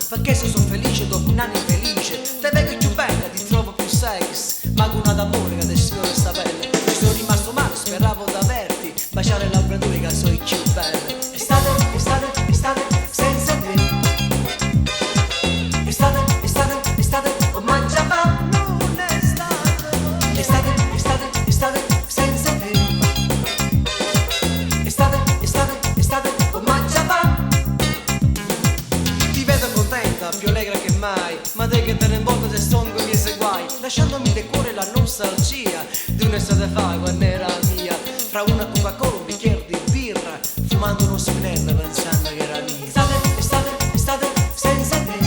perché se sono felice dopo un anno infelice. Te vedo più bella, ti trovo più sex, ma con una d'amore che adesso sta bella. Mi sono rimasto male, speravo d'averti, baciare le labbra tue che sono più belle. Estate, estate, estate, senza te. Estate, estate, estate, oh mangia pa, non è estate. Estate, estate, estate, senza te. Estate, estate, estate, oh mangia pa. Ti vedo contenta, più allegra che mai, ma te che te ne importa se sono con i miei guai, lasciandomi nel cuore la nostalgia di un'estate fa quando era mia, fra una Coca-Cola, un bicchiere di birra, fumando uno spinello pensando che era mia. Estate, estate, estate, senza te.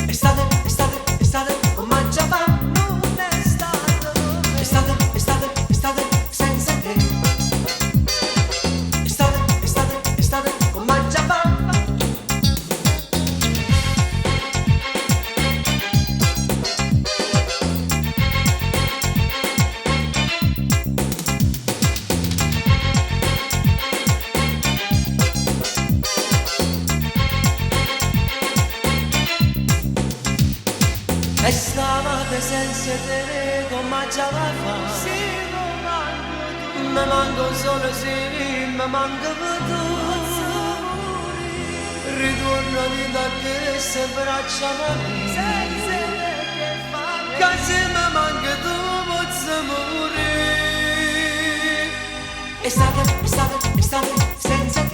Estate, estate, estate, oh mangia pa, non è estate. Estate, estate, estate, senza te. Estate, estate, estate, oh mangia pa. E stavate senza te come mangiava fa. Sì, non manco tu. Mi manco solo sì, mi manca tu. Ritornami da te se braccia mani. Senza te che fa. Che se mi manca tu posso morire. Estate, estate, estate, senza te.